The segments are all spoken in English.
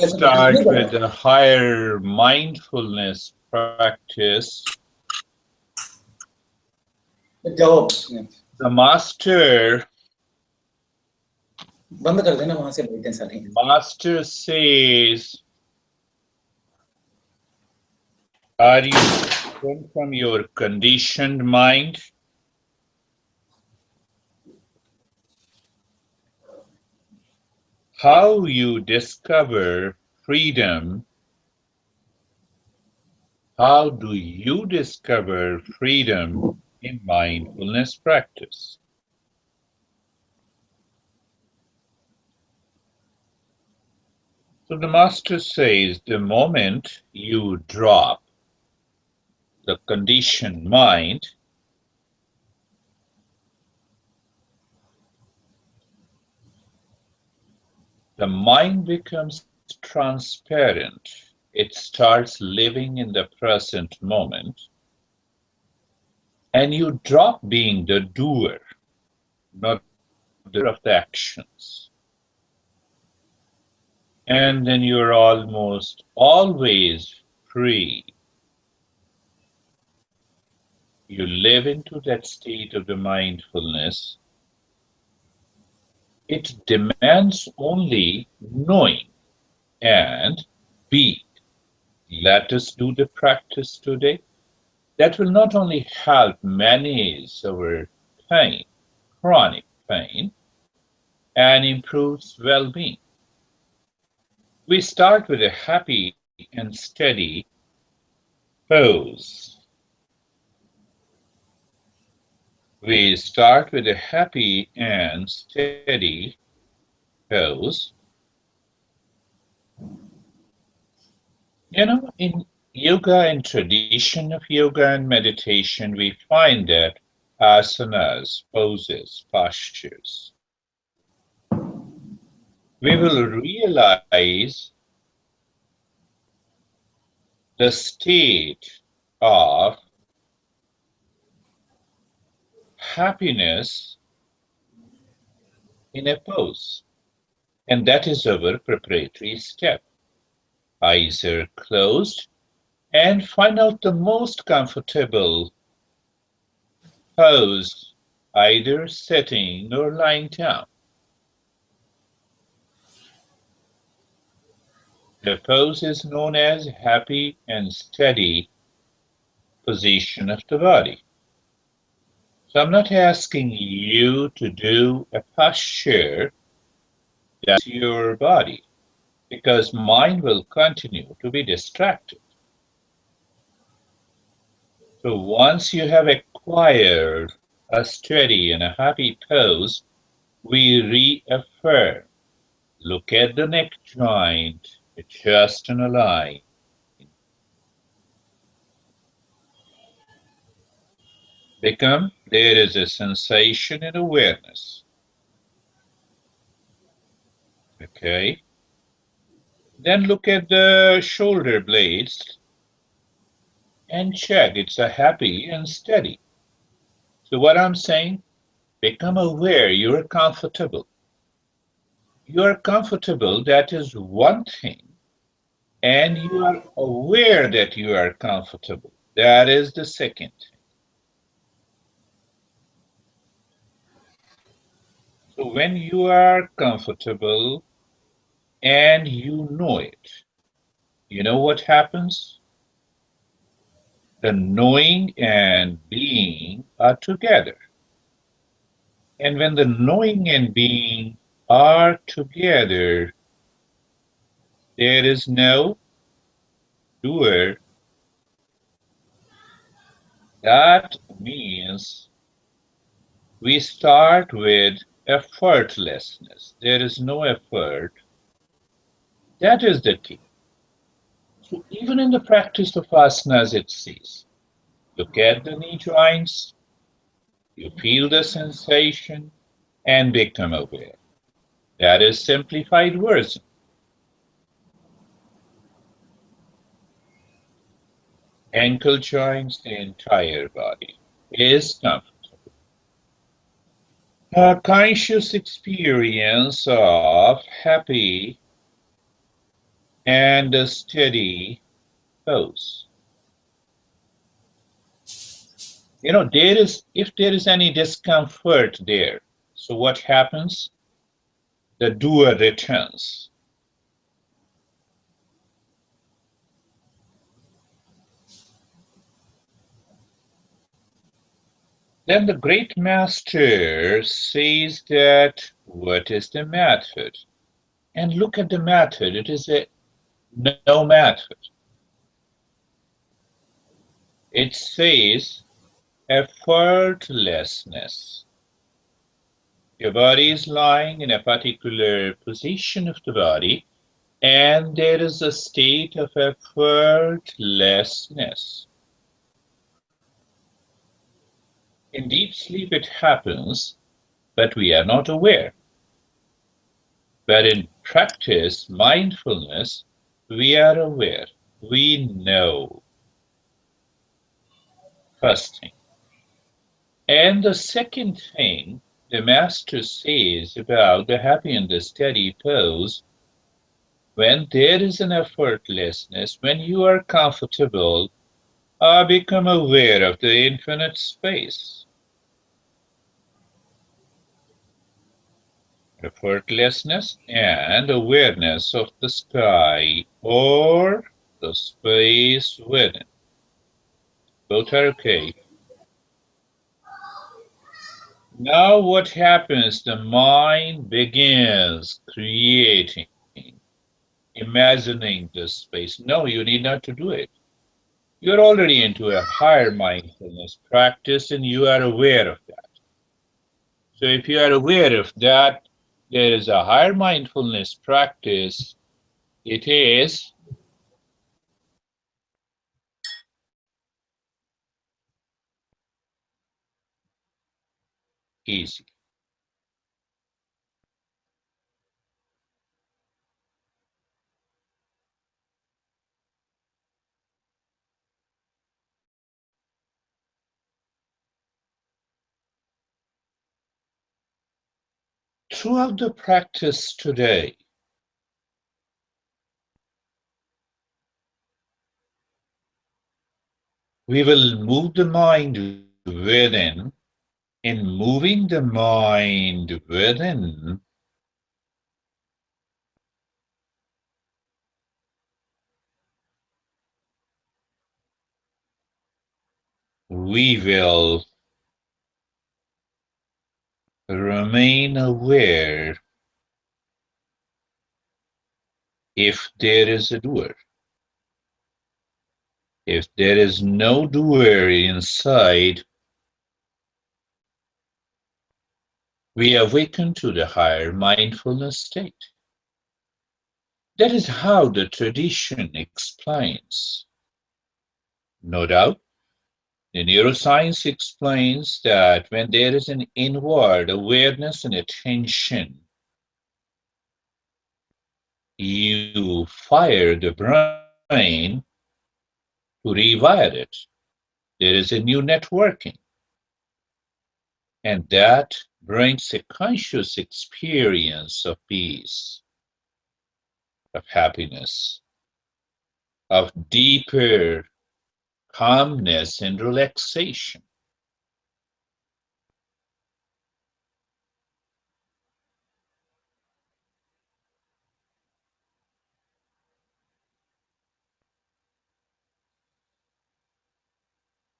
start with the higher mindfulness practice. जाओ The master बंद कर देना वहां से बैठे सारे Master says, are you different from your conditioned mind? How you discover freedom? How do you discover freedom in mindfulness practice? So the master says, the moment you drop the conditioned mind, the mind becomes transparent. It starts living in the present moment, and you drop being the doer, not the of the actions. And then you're almost always free. You live into that state of the mindfulness. It demands only knowing and being. Let us do the practice today. That will not only help manage our pain, chronic pain, and improves well-being. We start with a happy and steady pose. We start with a happy and steady pose. In yoga and tradition of yoga and meditation, we find that asanas, poses, postures. We will realize the state of happiness in a pose, and that is our preparatory step. Eyes are closed, and find out the most comfortable pose, either sitting or lying down. The pose is known as happy and steady position of the body. So I'm not asking you to do a posture that's your body, because mind will continue to be distracted. So once you have acquired a steady and a happy pose, we reaffirm. Look at the neck joint, adjust and align. There is a sensation and awareness. Okay. Then look at the shoulder blades and check it's a happy and steady. So what I'm saying, become aware you're comfortable. You're comfortable, that is one thing. And you are aware that you are comfortable. That is the second thing. So when you are comfortable and you know it, you know what happens? The knowing and being are together. And when the knowing and being are together, there is no doer. That means we start with effortlessness. There is no effort. That is the key. So even in the practice of asanas, it says, look at the knee joints, you feel the sensation, and become aware. That is simplified version. Ankle joints, the entire body is comfortable. A conscious experience of happy and a steady pose. If there is any discomfort there, so what happens? The doer returns. Then the great master says that what is the method? And look at the method. It is a no method. It says effortlessness. Your body is lying in a particular position of the body, and there is a state of effortlessness. In deep sleep, it happens, but we are not aware. But in practice, mindfulness, we are aware. We know. First thing. And the second thing the master says about the happy and the steady pose, when there is an effortlessness, when you are comfortable, become aware of the infinite space. Effortlessness and awareness of the sky or the space within. Both are okay. Now what happens? The mind begins creating, imagining this space. No, you need not to do it. You're already into a higher mindfulness practice and you are aware of that. So if you are aware of that, there is a higher mindfulness practice. It is easy. Throughout the practice today, we will move the mind within. In moving the mind within, we will remain aware if there is a doer. If there is no doer inside, we awaken to the higher mindfulness state. That is how the tradition explains. No doubt, the neuroscience explains that when there is an inward awareness and attention, you fire the brain to rewire it. There is a new networking, and that brings a conscious experience of peace, of happiness, of deeper calmness and relaxation.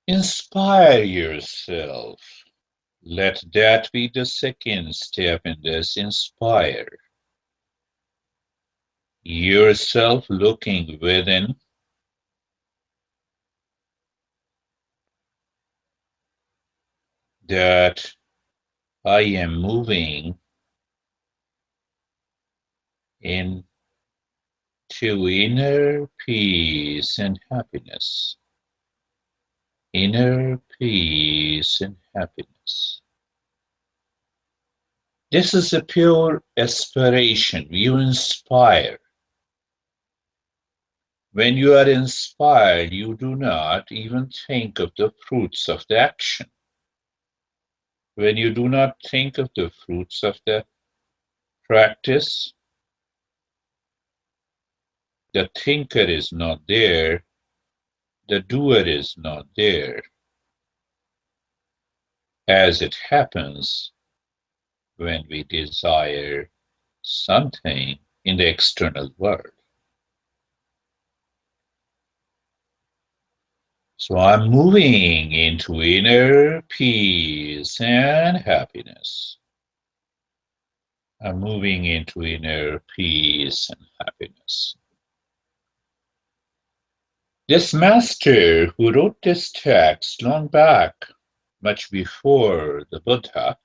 Inspire yourself. Let that be the second step in this. Inspire yourself looking within, that I am moving into inner peace and happiness. Inner peace and happiness. This is a pure aspiration. You inspire. When you are inspired, you do not even think of the fruits of the action. When you do not think of the fruits of the practice, The thinker is not there. The doer is not there. As it happens, when we desire something in the external world. So I'm moving into inner peace and happiness. I'm moving into inner peace and happiness. This master who wrote this text long back, much before the Buddha,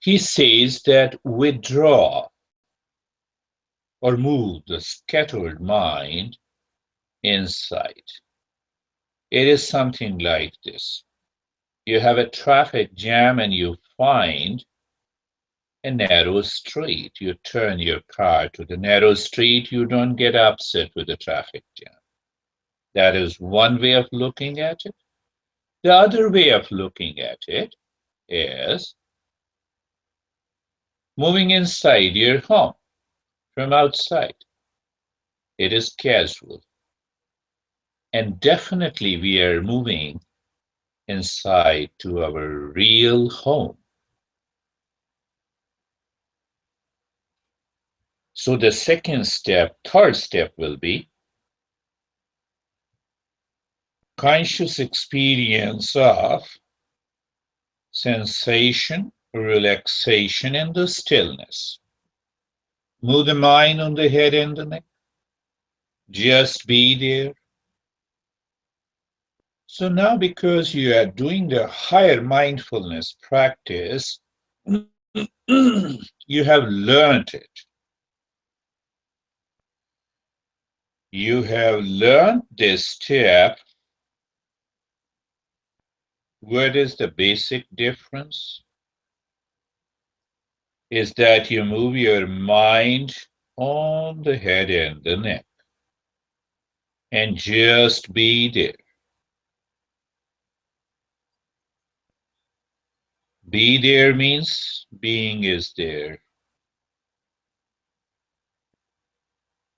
he says that withdraw or move the scattered mind inside. It is something like this. You have a traffic jam and you find a narrow street. You turn your car to the narrow street. You don't get upset with the traffic jam. That is one way of looking at it. The other way of looking at it is moving inside your home from outside. It is casual. And definitely we are moving inside to our real home. So the third step will be conscious experience of sensation, relaxation, and the stillness. Move the mind on the head and the neck. Just be there. So now, because you are doing the higher mindfulness practice, you have learned it. You have learned this step. What is the basic difference? Is that you move your mind on the head and the neck and just be there. Be there means being is there,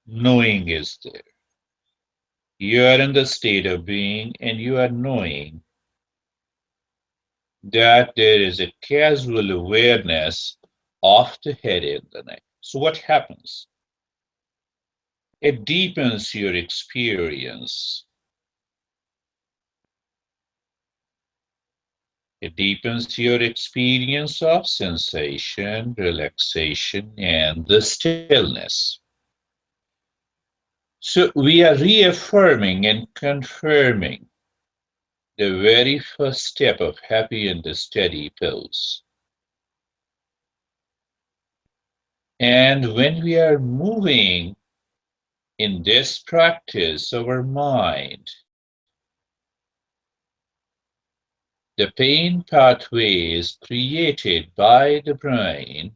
knowing is there. You are in the state of being and you are knowing that there is a casual awareness of the head and the neck. So, what happens? It deepens your experience. It deepens your experience of sensation, relaxation, and the stillness. So we are reaffirming and confirming the very first step of happy and steady pose. And when we are moving in this practice, our mind, the pain pathways created by the brain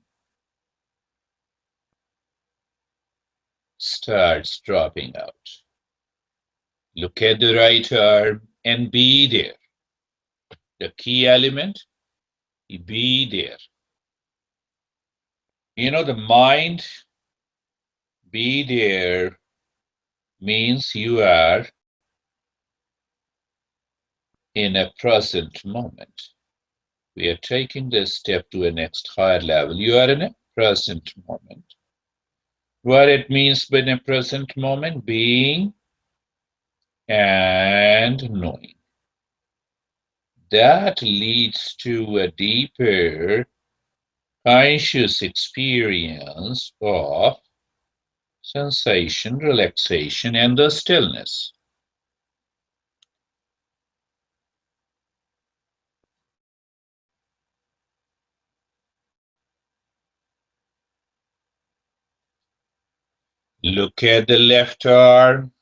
starts dropping out. Look at the right arm and be there. The key element, be there. You know, the mind, be there means you are in a present moment. We are taking this step to a next higher level. You are in a present moment. What it means by a present moment, being and knowing. That leads to a deeper conscious experience of sensation, relaxation, and the stillness. Look at the left arm.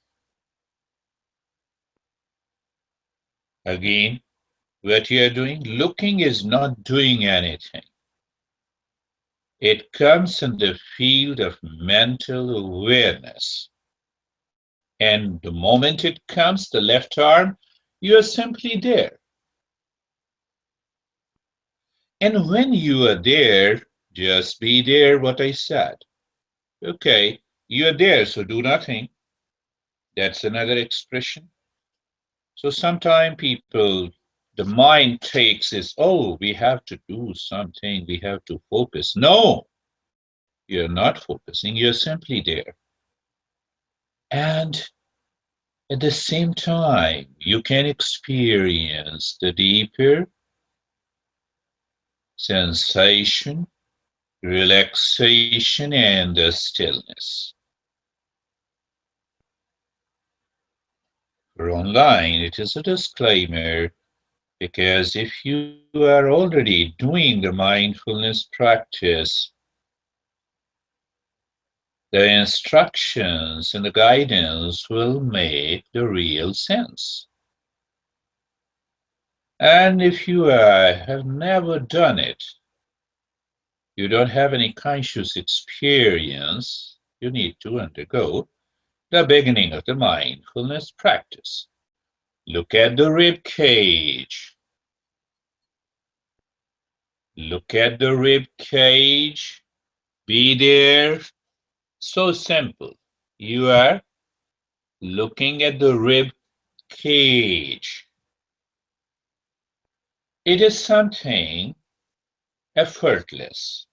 Again, what you are doing, looking is not doing anything. It comes in the field of mental awareness. And the moment it comes, the left arm, you are simply there. And when you are there, just be there, what I said. Okay, you're there, so do nothing. That's another expression. So sometimes people, the mind takes this, oh, we have to do something, we have to focus. No, you're not focusing, you're simply there. And at the same time, you can experience the deeper sensation, relaxation, and the stillness. For online, it is a disclaimer because if you are already doing the mindfulness practice, the instructions and the guidance will make the real sense. And if you have never done it, you don't have any conscious experience, you need to undergo the beginning of the mindfulness practice. Look at the rib cage. Look at the rib cage. Be there. So simple. You are looking at the rib cage. It is something effortless.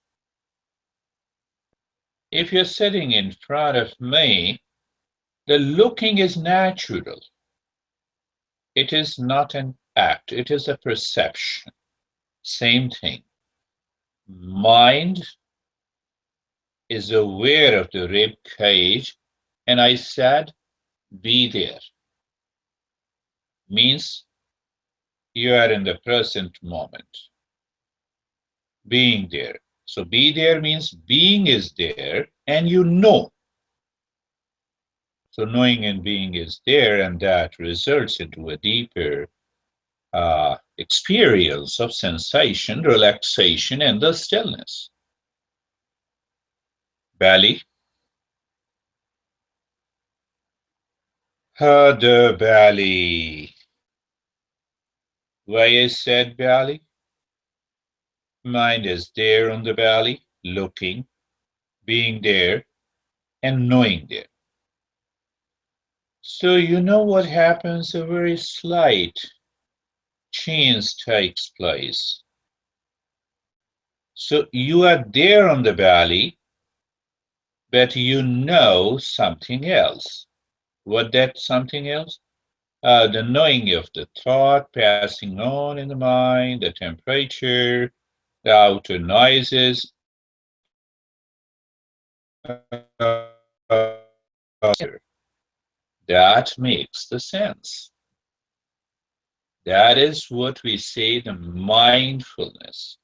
If you're sitting in front of me, the looking is natural. It is not an act, it is a perception. Same thing. Mind is aware of the rib cage, and I said, be there. Means you are in the present moment, being there. So be there means being is there and you know. So knowing and being is there, and that results into a deeper experience of sensation, relaxation, and the stillness. Belly, the belly. Why is said belly? Mind is there on the belly, looking, being there, and knowing there. So you know what happens, a very slight change takes place. So you are there on the belly, but you know something else. What that something else? The knowing of the thought passing on in the mind, the temperature, the outer noises, that makes the sense. That is what we say the mindfulness.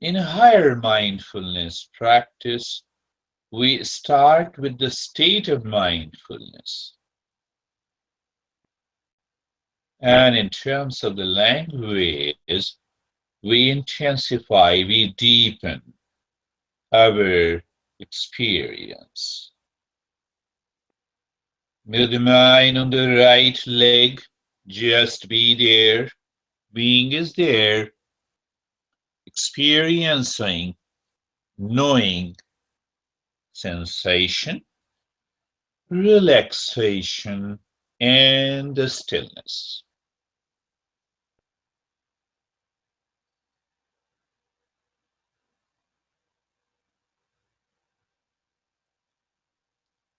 In higher mindfulness practice, we start with the state of mindfulness. And in terms of the language, we intensify, we deepen our experience. With the mind on the right leg, just be there. Being is there, experiencing, knowing, sensation, relaxation, and the stillness.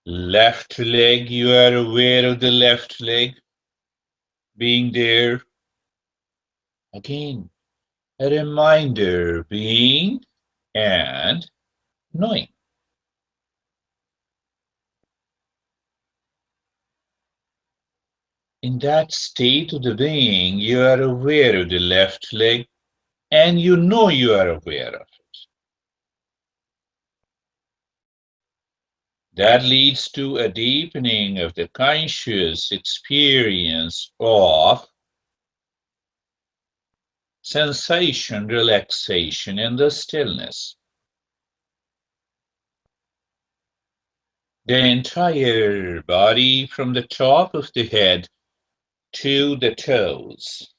Left leg, you are aware of the left leg being there. Again, a reminder, being and knowing. In that state of the being, you are aware of the left leg and you know you are aware of it. That leads to a deepening of the conscious experience of sensation, relaxation, and the stillness. The entire body from the top of the head to the toes.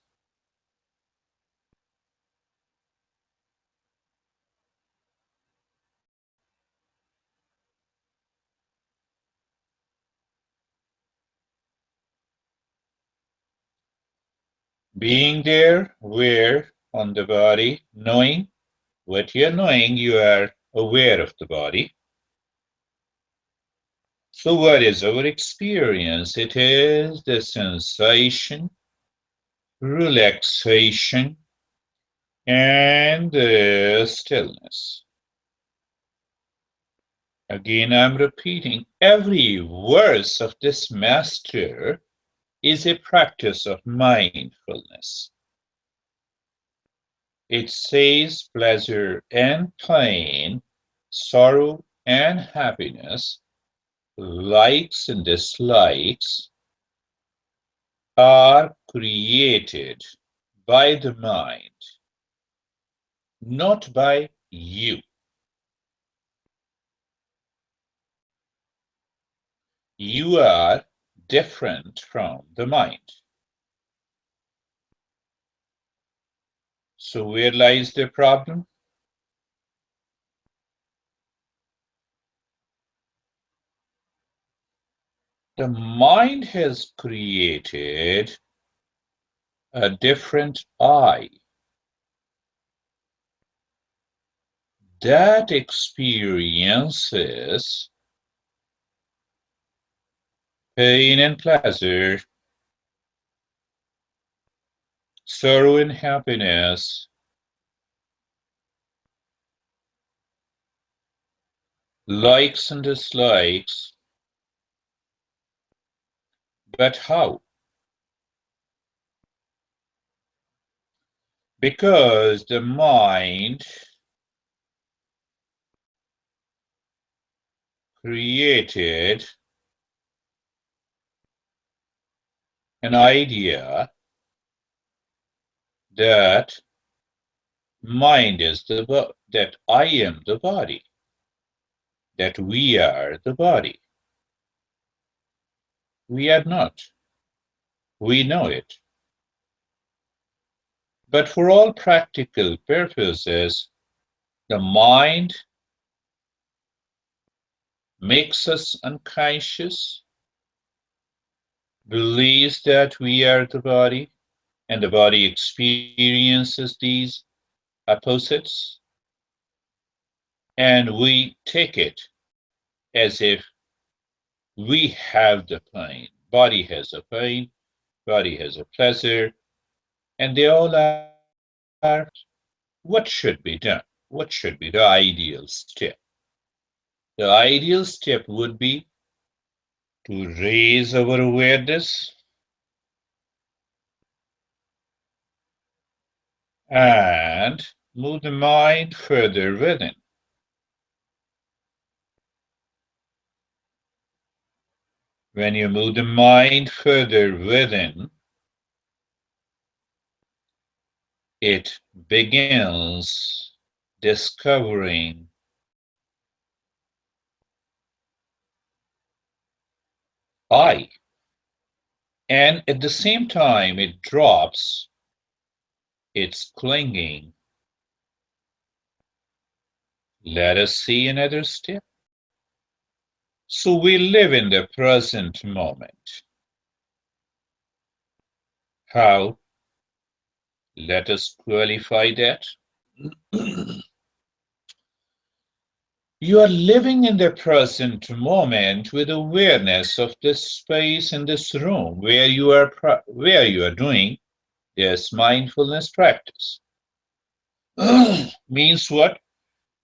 Being there, aware on the body, knowing what you're knowing, you are aware of the body. So, what is our experience? It is the sensation, relaxation, and the stillness. Again, I'm repeating every verse of this master is a practice of mindfulness. It says pleasure and pain, sorrow and happiness, likes and dislikes are created by the mind, not by you. You are different from the mind. So, where lies the problem? The mind has created a different I that experiences pain and pleasure, sorrow and happiness, likes and dislikes. But how? Because the mind created an idea that mind is that I am the body, that we are the body. We are not. We know it. But for all practical purposes, the mind makes us unconscious, believes that we are the body, and the body experiences these opposites, and we take it as if we have the pain. Body has a pain, body has a pleasure, and they all are what should be done. What should be the ideal step? The ideal step would be to raise our awareness and move the mind further within. When you move the mind further within, it begins discovering I. And at the same time, it drops its clinging. Let us see another step. So we live in the present moment. How? Let us qualify that. You are living in the present moment with awareness of this space in this room where you are doing this mindfulness practice. Means what?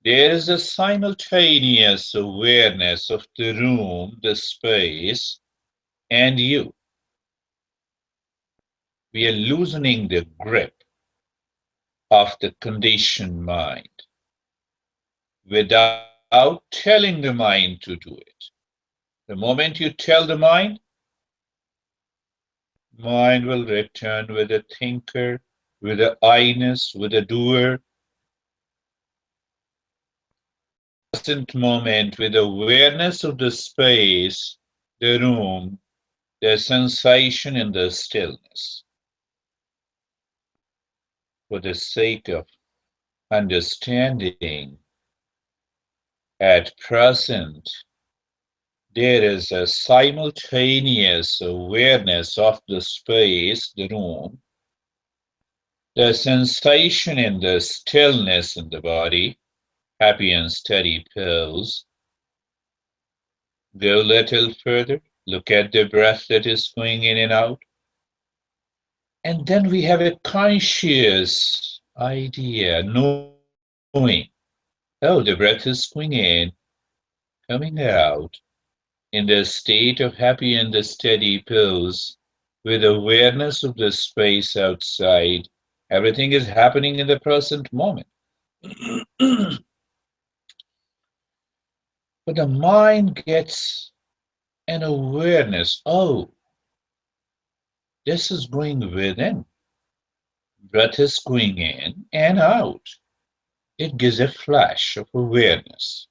There is a simultaneous awareness of the room, the space, and you. We are loosening the grip of the conditioned mind without telling the mind to do it. The moment you tell the mind will return with a thinker, with a I-ness, with a doer. Present moment with awareness of the space, the room, the sensation in the stillness. For the sake of understanding, at present, there is a simultaneous awareness of the space, the room, The sensation in the stillness in the body, happy and steady pose. Go a little further. Look at the breath that is going in and out. And then we have a conscious idea, knowing, oh, the breath is going in, coming out, in the state of happy and the steady pose, with awareness of the space outside. Everything is happening in the present moment. But the mind gets an awareness, oh, this is going within. Breath is going in and out. It gives a flash of awareness.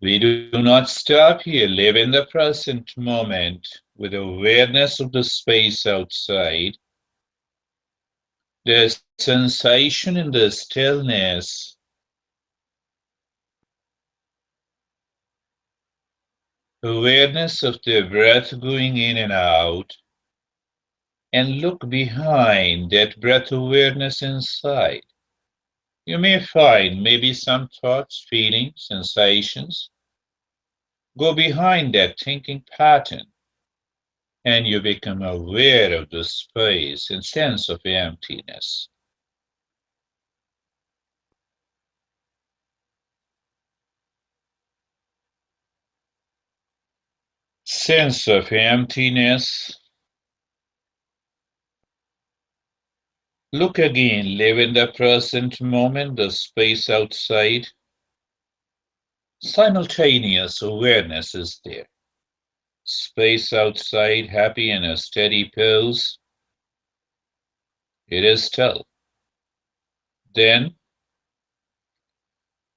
We do not stop here, live in the present moment with awareness of the space outside, the sensation in the stillness, awareness of the breath going in and out, and look behind that breath awareness inside. You may find maybe some thoughts, feelings, sensations go behind that thinking pattern, and you become aware of the space and sense of emptiness. Sense of emptiness. Look again, live in the present moment, the space outside. Simultaneous awareness is there. Space outside, happy in a steady pose. It is still. Then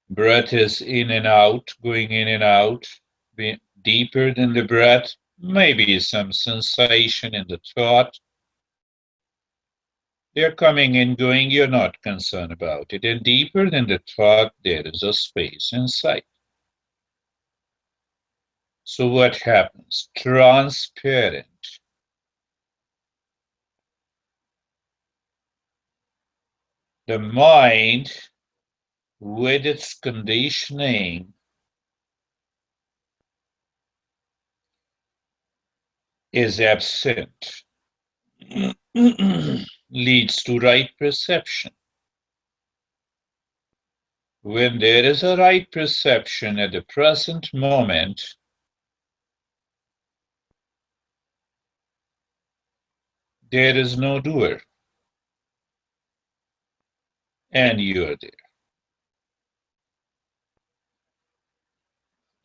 breath is in and out, going in and out, deeper than the breath, maybe some sensation in the thought. They're coming and going, you're not concerned about it. And deeper than the thought, there is a space inside. So what happens? Transparent. The mind, with its conditioning, is absent. Leads to right perception. When there is a right perception at the present moment, there is no doer, and you're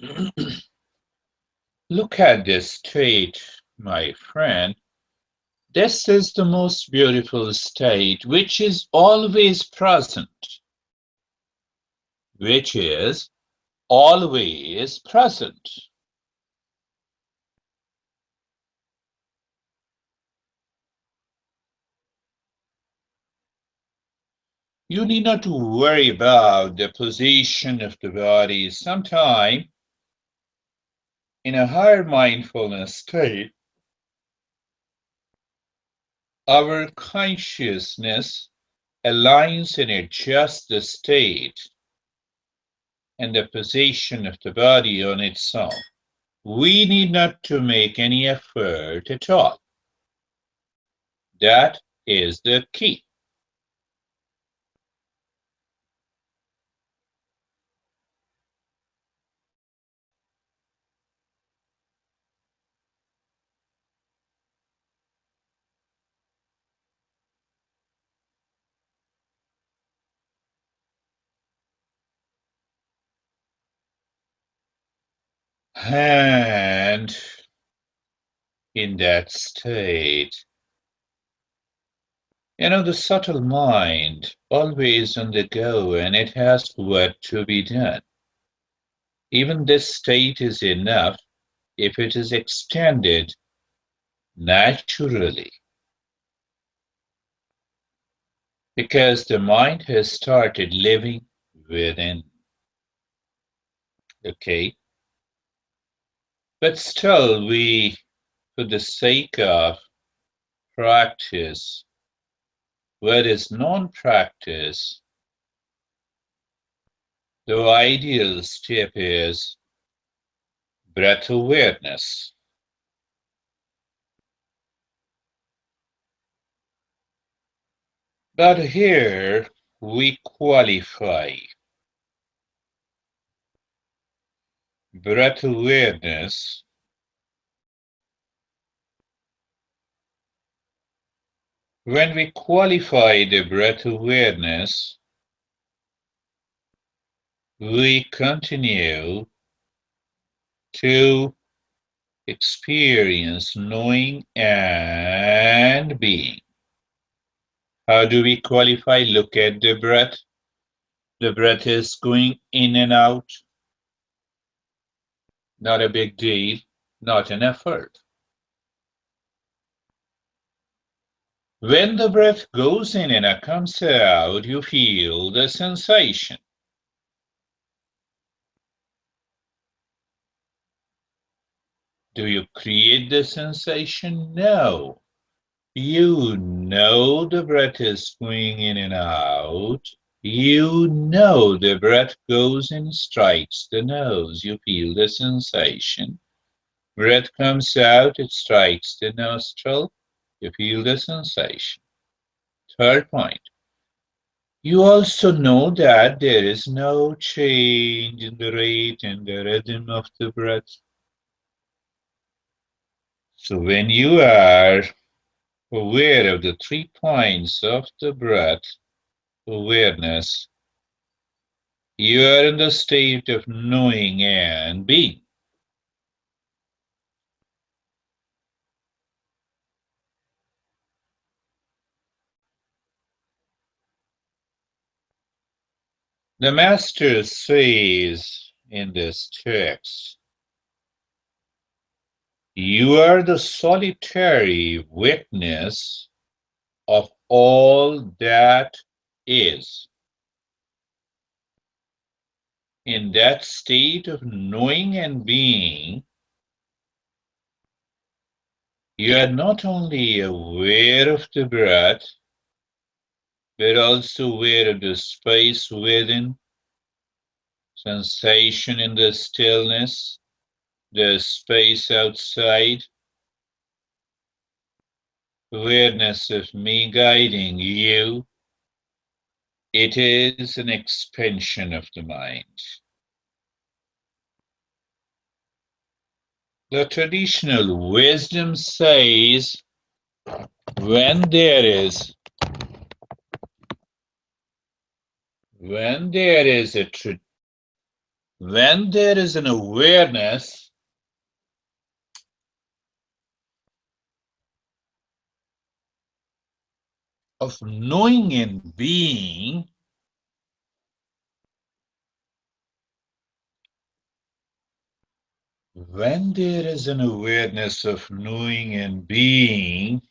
there. Look at this state, my friend. This is the most beautiful state, which is always present, which is always present. You need not to worry about the position of the body. Sometime in a higher mindfulness state, our consciousness aligns and adjusts the state and the position of the body on its own. We need not to make any effort at all. That is the key. And in that state, the subtle mind, always on the go, and it has what to be done. Even this state is enough if it is extended naturally, because the mind has started living within. Okay? But still, we, for the sake of practice, What is non-practice? The ideal step is breath awareness. But here we qualify. Breath awareness when we qualify the breath awareness, we continue to experience knowing and being. How do we qualify? Look at the breath. The breath is going in and out. Not a big deal, not an effort. When the breath goes in and comes out, you feel the sensation. Do you create the sensation? No. You know the breath is going in and out. You know the breath goes and strikes the nose. You feel the sensation. Breath comes out, it strikes the nostril. You feel the sensation. Third point. You also know that there is no change in the rate and the rhythm of the breath. So when you are aware of the 3 points of the breath awareness, you are in the state of knowing and being. The Master says in this text, you are the solitary witness of all that is. In that state of knowing and being, you are not only aware of the breath, but also aware of the space within, sensation in the stillness, the space outside, awareness of me guiding you. It is an expansion of the mind. The traditional wisdom says when there is when there is a when there is an awareness of knowing and being, when there is an awareness of knowing and being,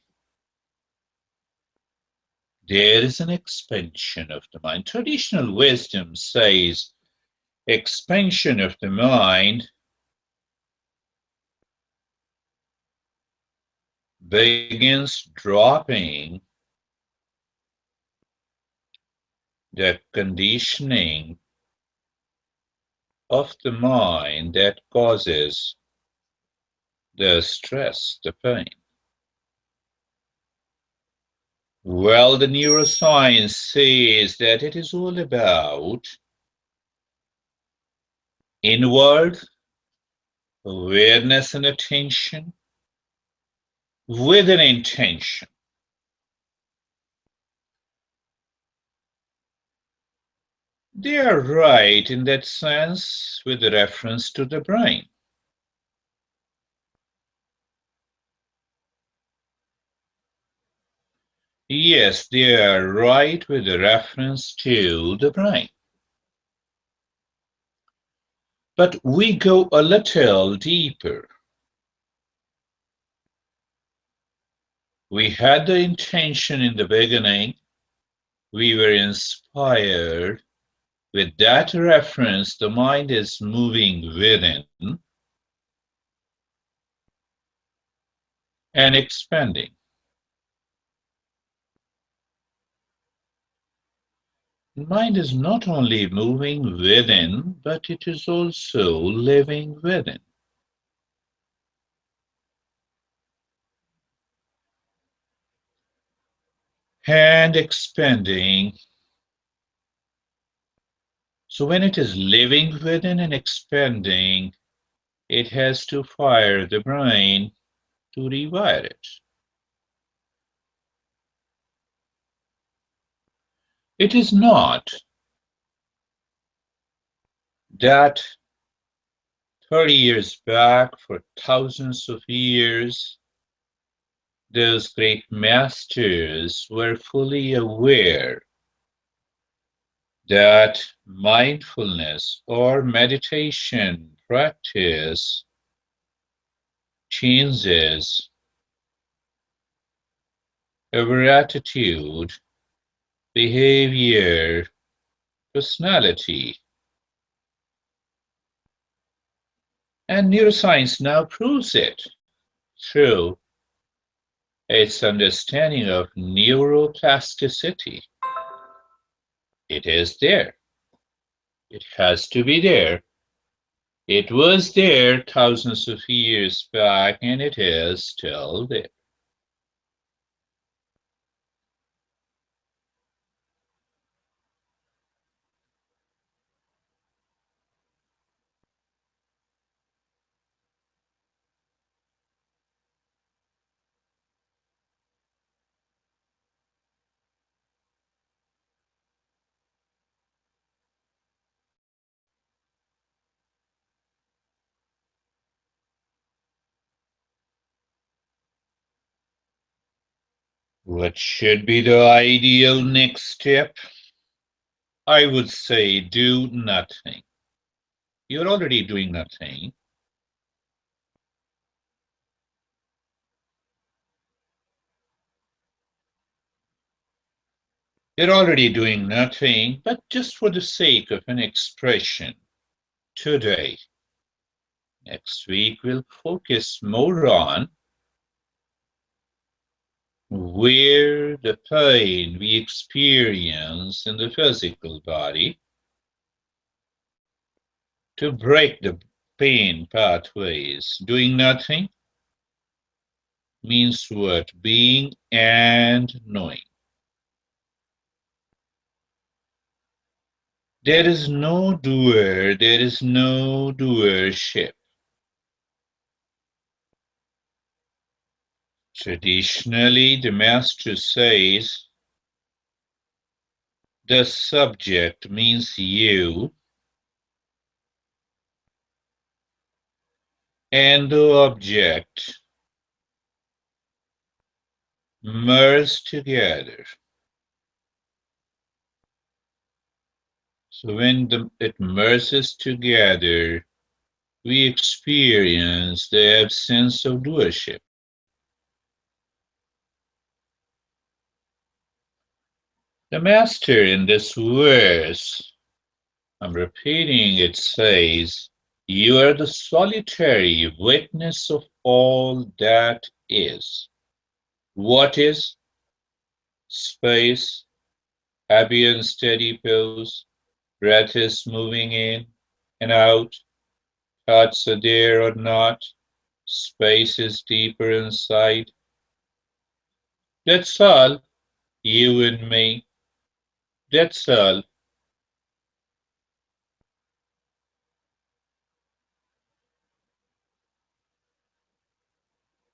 there is an expansion of the mind. Traditional wisdom says expansion of the mind begins dropping the conditioning of the mind that causes the stress, the pain. Well, the neuroscience says that it is all about inward awareness and attention with an intention. They are right in that sense with reference to the brain. Yes, they are right with reference to the brain. But we go a little deeper. We had the intention in the beginning. We were inspired. With that reference, the mind is moving within and expanding. Mind is not only moving within, but it is also living within. And expanding. So when it is living within and expanding, it has to fire the brain to rewire it. It is not that 30 years back, for thousands of years, those great masters were fully aware that mindfulness or meditation practice changes our attitude, behavior, personality. And neuroscience now proves it through its understanding of neuroplasticity. It is there. It has to be there. It was there thousands of years back, and it is still there. What should be the ideal next step? I would say do nothing. You're already doing nothing. You're already doing nothing, but just for the sake of an expression. Today, next week, we'll focus more on where the pain we experience in the physical body to break the pain pathways. Doing nothing means what? Being and knowing. There is no doer, there is no doership. Traditionally, the master says the subject means you, and the object merge together. So when it merges together, we experience the absence of doership. The master in this verse, I'm repeating, it says, you are the solitary witness of all that is. What is? Space, happy and steady pose, breath is moving in and out, thoughts are there or not, space is deeper inside. That's all, you and me. That's all.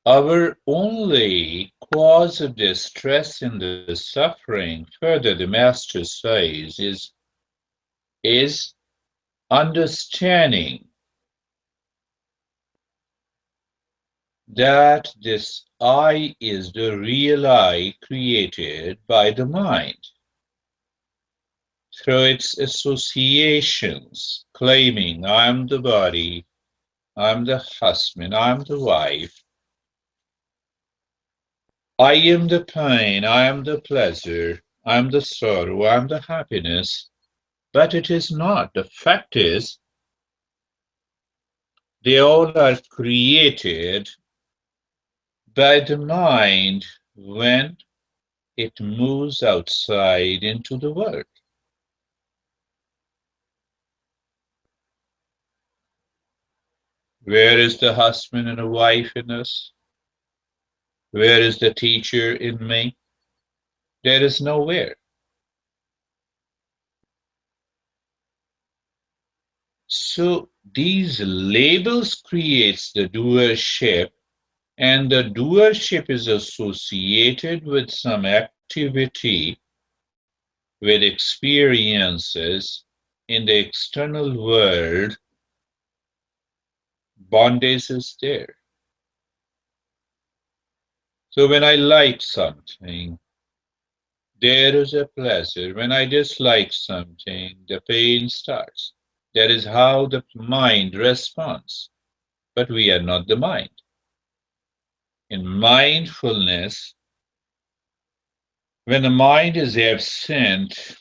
Our only cause of distress in the suffering, further the master says, is understanding that this I is the real I created by the mind through its associations, claiming I'm the body, I'm the husband, I'm the wife, I am the pain, I am the pleasure, I'm the sorrow, I'm the happiness. But it is not. The fact is, they all are created by the mind when it moves outside into the world. Where is the husband and a wife in us? Where is the teacher in me? There is nowhere. So these labels creates the doership, and the doership is associated with some activity, with experiences in the external world. Bondage is there. So when I like something, there is a pleasure. When I dislike something, the pain starts. That is how the mind responds. But we are not the mind. In mindfulness, when the mind is absent,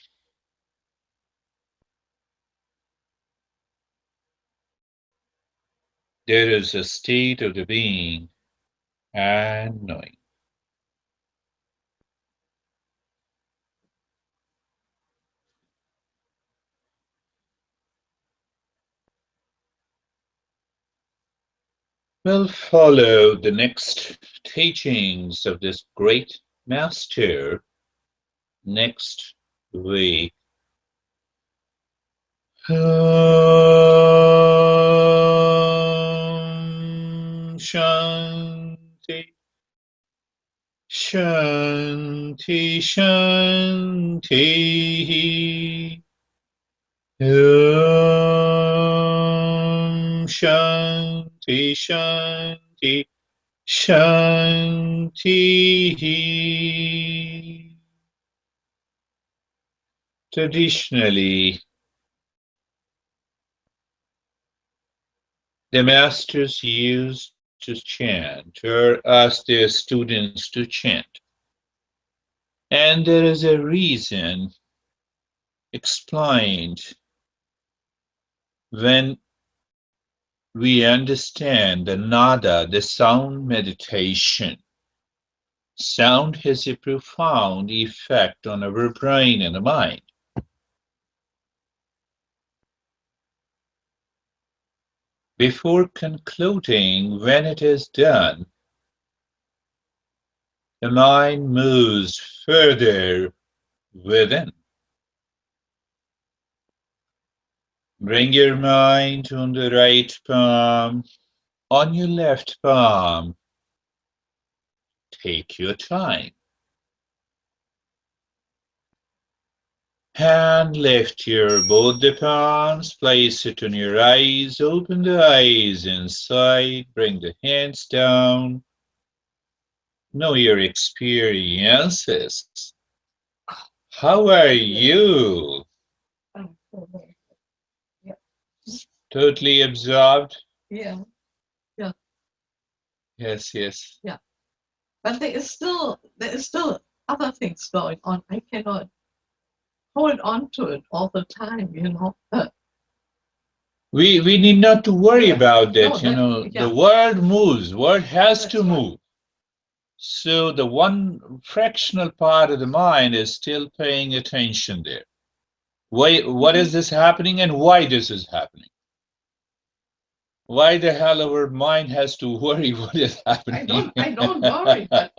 there is a state of the being and knowing. We'll follow the next teachings of this great master next week. Shanti, Shanti, Shanti. Shanti, Shanti, Shanti. Traditionally, the masters used to chant or ask their students to chant. And there is a reason explained when we understand the nada, the sound meditation. Sound has a profound effect on our brain and the mind. Before concluding, when it is done, the mind moves further within. Bring your mind on the right palm, on your left palm. Take your time. Hand lift your both the palms, place it on your eyes, open the eyes inside, bring the hands down. Know your experiences. How are you? Yeah. Totally absorbed? Yeah. Yeah. Yes, yes. Yeah. But there is still other things going on. I cannot hold on to it all the time, you know. We need not to worry about that, No, the world moves, world has That's to right. move. So the one fractional part of the mind is still paying attention there. What is this happening and why this is happening? Why the hell our mind has to worry what is happening? I don't worry, but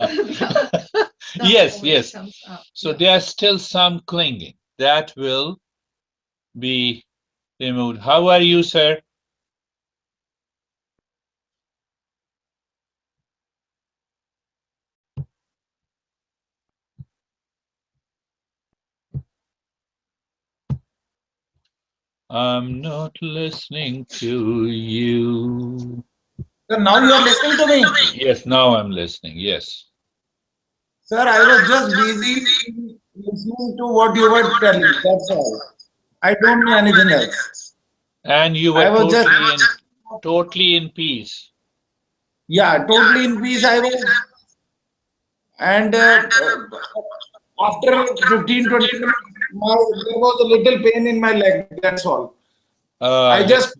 Yes, always yes. comes up. So Yeah. there's still some clinging. That will be removed. How are you, sir? I'm not listening to you. So now you are listening to me. Yes, now I'm listening. Yes. Sir, I was just busy listening to what you were telling. That's all. I don't know anything else. And you were I was just, totally in peace. yeah, totally in peace. I was, and after 15, 20 minutes, there was a little pain in my leg. That's all. I just,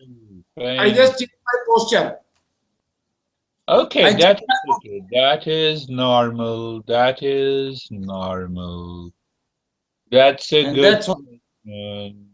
Little I just pain. changed my posture. Okay, I changed that my is okay. That is normal. That is normal. That's a and good that's all. thing.